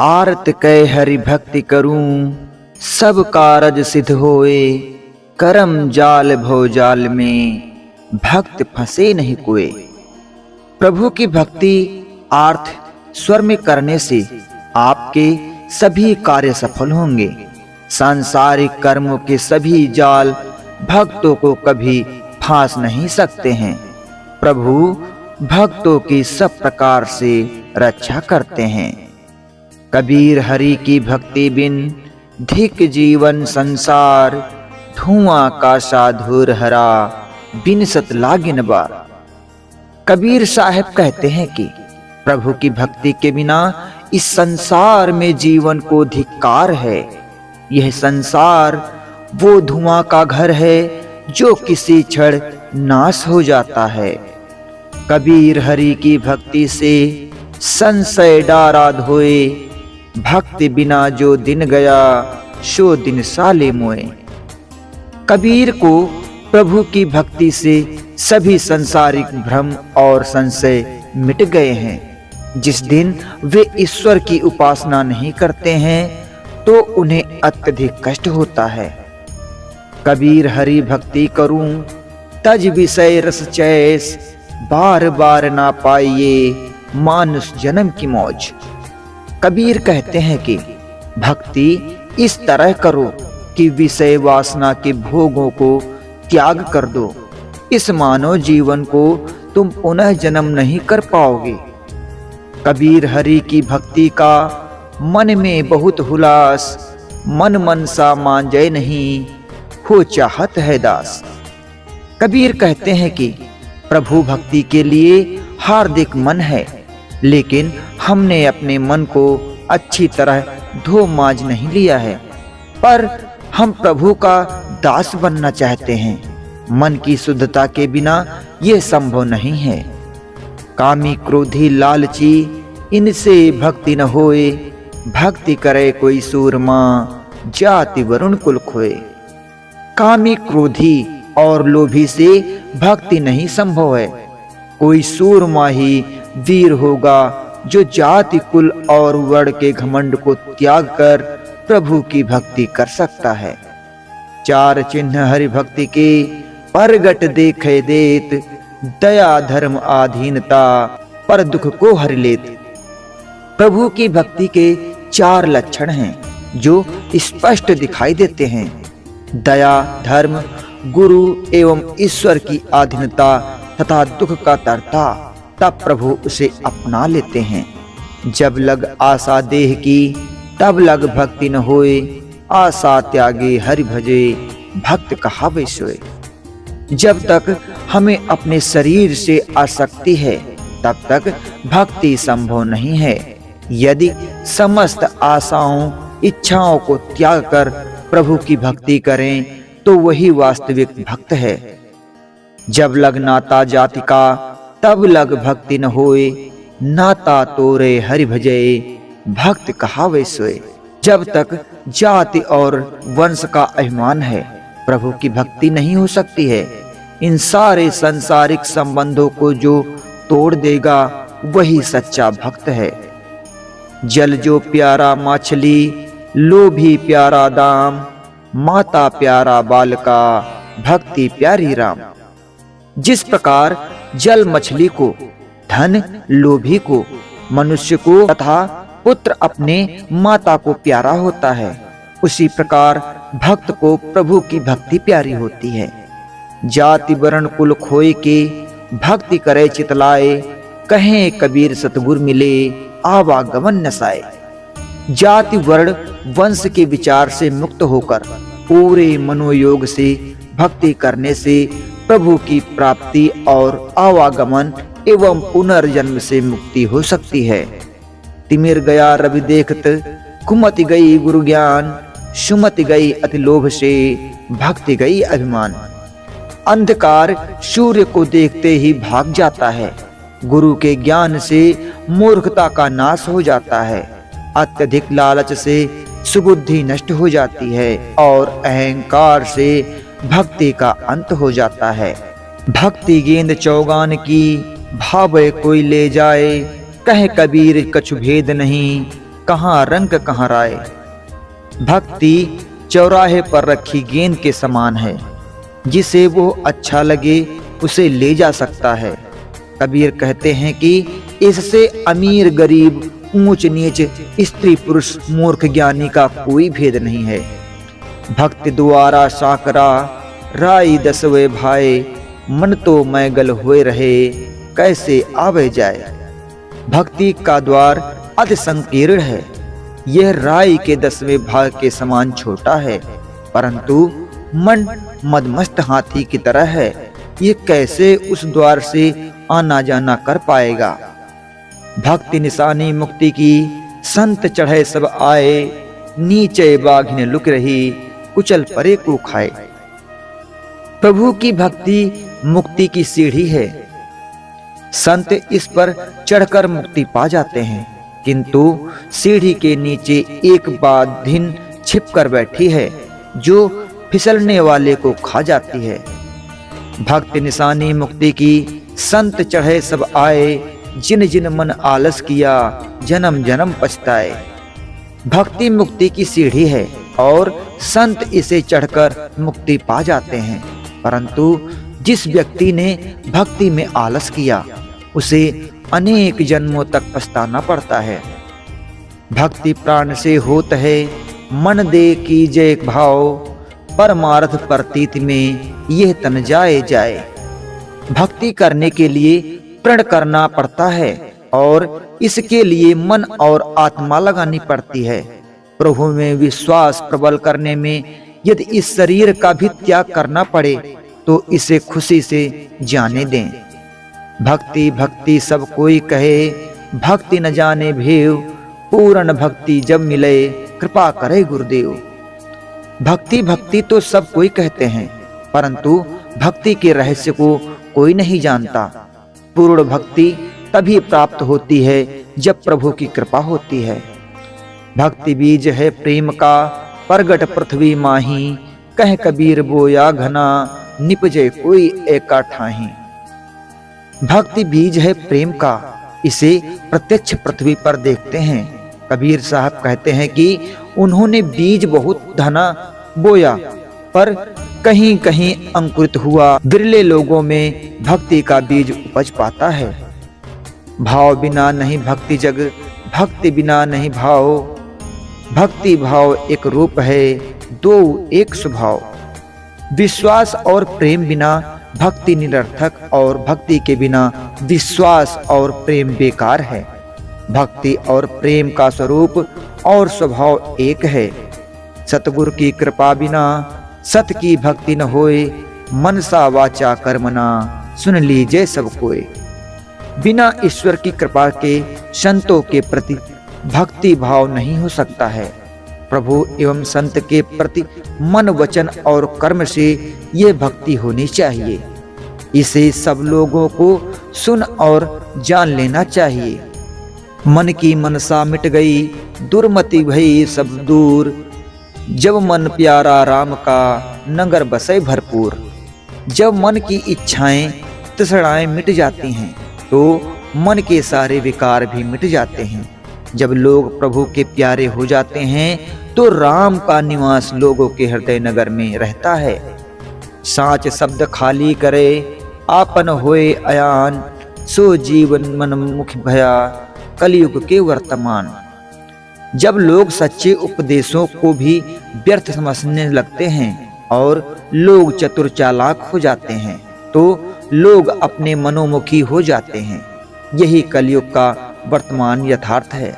आरत कै हरि भक्ति करूं, सब कारज सिद्ध होए। करम जाल भव जाल में, भक्त फंसे नहीं कोई। प्रभु की भक्ति आर्थ स्वर में करने से आपके सभी कार्य सफल होंगे। सांसारिक कर्मों के सभी जाल भक्तों को कभी फांस नहीं सकते हैं। प्रभु भक्तों की सब प्रकार से रक्षा करते हैं। कबीर हरि की भक्ति बिन, धिक जीवन संसार। धुआं का साधुर हरा, बिन सत लागिन बार। कबीर साहब कहते हैं कि प्रभु की भक्ति के बिना इस संसार में जीवन को धिक्कार है। यह संसार वो धुआं का घर है जो किसी क्षण नाश हो जाता है। कबीर हरि की भक्ति से संशय डारा धोए। भक्ति बिना जो दिन गया, सो दिन साले मोए। कबीर को प्रभु की भक्ति से सभी सांसारिक भ्रम और संशय मिट गए हैं। जिस दिन वे ईश्वर की उपासना नहीं करते हैं तो उन्हें अत्यधिक कष्ट होता है। कबीर हरि भक्ति करूं, तज विषय रस चैस। बार बार ना पाइए, मानुष जन्म की मौज। कबीर कहते हैं कि भक्ति इस तरह करो कि विषय वासना के भोगों को त्याग कर दो। इस मानव जीवन को तुम पुनः जन्म नहीं कर पाओगे। कबीर हरि की भक्ति का मन में बहुत हुलास। मन मनसा मांजय नहीं, हो चाहत है दास। कबीर कहते हैं कि प्रभु भक्ति के लिए हार्दिक मन है, लेकिन हमने अपने मन को अच्छी तरह धो मांज नहीं लिया है। पर हम प्रभु का दास बनना चाहते हैं। मन की शुद्धता के बिना यह संभव नहीं है। कामी क्रोधी लालची, इनसे भक्ति न होए। भक्ति करे कोई सूरमा, जाति वरुण कुल खोए। कामी क्रोधी और लोभी से भक्ति नहीं संभव है। कोई सूरमा ही वीर होगा जो जाति कुल और वर्ण के घमंड को त्याग कर प्रभु की भक्ति कर सकता है। चार चिन्ह हरि भक्ति के, परगट देखे देत। दया धर्म आधीनता, पर दुख को हरि लेत। प्रभु की भक्ति के चार लक्षण हैं जो स्पष्ट दिखाई देते हैं। दया, धर्म, गुरु एवं ईश्वर की अधीनता तथा दुख का तरता। तब प्रभु उसे अपना लेते हैं। जब लग आशा देह की, तब लग भक्ति न होए। आशा त्यागे हरि भजे, भक्त कहावे सोए। जब तक हमें अपने शरीर से आसक्ति है, तब तक भक्ति संभव नहीं है। यदि समस्त आशाओं इच्छाओं को त्याग कर प्रभु की भक्ति करें तो वही वास्तविक भक्त है। जब लग नाता जाति का, तब लग भक्ति न होए। नाता तोरे हरि भजे, भक्त कहावे सोए। जब तक जाति और वंश का अभिमान है, प्रभु की भक्ति नहीं हो सकती है। इन सारे सांसारिक संबंधों को जो तोड़ देगा वही सच्चा भक्त है। जल जो प्यारा मछली, लोभी प्यारा दाम। माता प्यारा बालका, भक्ति प्यारी राम। जिस प्रकार जल मछली को, धन लोभी को, मनुष्य को तथा पुत्र अपने माता को प्यारा होता है, उसी प्रकार भक्त को प्रभु की भक्ति प्यारी होती है। जाति वर्ण कुल खोए के, भक्ति करे चितलाए। कहें कबीर सतगुर मिले, आवागमन नसाए। जाति वर्ण वंश के विचार से मुक्त होकर पूरे मनोयोग से भक्ति करने से प्रभु की प्राप्ति और आवागमन एवं पुनर्जन्म से मुक्ति हो सकती है। तिमिर गया रवि देखत, कुमति गई गुरु ज्ञान। सुमति गई अति लोभ से, भक्ति गई अभिमान। अंधकार सूर्य को देखते ही भाग जाता है। गुरु के ज्ञान से मूर्खता का नाश हो जाता है। अत्यधिक लालच से सुबुद्धि नष्ट हो जाती है और अहंकार से भक्ति का अंत हो जाता है। भक्ति गेंद चौगान की, भावे कोई ले जाए। कहे कबीर कछु भेद नहीं, कहाँ रंग कहाँ राय। भक्ति चौराहे पर रखी गेंद के समान है, जिसे वो अच्छा लगे उसे ले जा सकता है। कबीर कहते हैं कि इससे अमीर गरीब, ऊंच नीच, स्त्री पुरुष, मूर्ख ज्ञानी का कोई भेद नहीं है। भक्ति द्वारा साकरा राई दसवे भाई, मन तो मैगल होए रहे कैसे आवे जाए। भक्ति का द्वार अति संकीर्ण है। यह राई के 10वें भाग के समान छोटा है, परंतु मन मदमस्त हाथी की तरह है। ये कैसे उस द्वार से आना जाना कर पाएगा। भक्ति निशानी मुक्ति की, संत चढ़े सब आए, नीचे बाघिन लुक रही कुचल परे को खाए। प्रभु की भक्ति मुक्ति की सीढ़ी है। संत इस पर चढ़कर मुक्ति पा जाते हैं, किंतु सीढ़ी के नीचे एक बाधिन छिप कर बैठी है जो फिसलने वाले को खा जाती है। भक्ति निशानी मुक्ति की, संत चढ़े सब आए, जिन जिन मन आलस किया जन्म जन्म पछताए। भक्ति मुक्ति की सीढ़ी है और संत इसे चढ़कर मुक्ति पा जाते हैं, परंतु जिस व्यक्ति ने भक्ति में आलस किया उसे अनेक जन्मों तक पछताना पड़ता है। भक्ति प्राण से होत है, मन दे कीजे भाव, परमार्थ प्रतीत में यह तन जाए जाए। भक्ति करने के लिए प्रण करना पड़ता है और इसके लिए मन और आत्मा लगानी पड़ती है। प्रभु में विश्वास प्रबल करने में यदि इस शरीर का भी त्याग करना पड़े तो इसे खुशी से जाने दें। भक्ति भक्ति सब कोई कहे, भक्ति न जाने भेव, पूर्ण भक्ति जब मिले कृपा करे गुरुदेव। भक्ति भक्ति तो सब कोई कहते हैं, परंतु भक्ति के रहस्य को कोई नहीं जानता। पूर्ण भक्ति तभी प्राप्त होती है जब प्रभु की कृपा होती है। भक्ति बीज है प्रेम का, प्रगट पृथ्वी माही, कह कबीर बोया घना, निपजे कोई एका ठाही। भक्ति बीज है प्रेम का, इसे प्रत्यक्ष पृथ्वी पर देखते हैं। कबीर साहब कहते हैं कि उन्होंने बीज बहुत घना बोया, पर कहीं कहीं अंकुरित हुआ। विरले लोगों में भक्ति का बीज उपज पाता है। भाव बिना नहीं भक्ति जग, भक्ति बिना नहीं भाव, भक्ति भाव एक रूप है, दो एक स्वभाव। विश्वास और प्रेम बिना भक्ति निरर्थक और भक्ति के बिना विश्वास और प्रेम बेकार है। भक्ति और प्रेम का स्वरूप और स्वभाव एक है। सतगुरु की कृपा बिना सत की भक्ति न होए, मनसा वाचा कर्मना सुन लीजिए सब कोई। बिना ईश्वर की कृपा के संतों के प्रति भक्ति भाव नहीं हो सकता है। प्रभु एवं संत के प्रति मन वचन और कर्म से ये भक्ति होनी चाहिए। इसे सब लोगों को सुन और जान लेना चाहिए। मन की मनसा मिट गई, दुर्मति भई सब दूर, जब मन प्यारा राम का नगर बसे भरपूर। जब मन की इच्छाएं तृष्णाएं मिट जाती हैं तो मन के सारे विकार भी मिट जाते हैं। जब लोग प्रभु के प्यारे हो जाते हैं तो राम का निवास लोगों के हृदय नगर में रहता है। साच शब्द खाली करे, आपन होए अयान, सो जीवन मन मुख भया, कलयुग के वर्तमान। जब लोग सच्चे उपदेशों को भी व्यर्थ समझने लगते हैं और लोग चतुर चालाक हो जाते हैं तो लोग अपने मनोमुखी हो जाते हैं। यही कलयुग का वर्तमान यथार्थ है।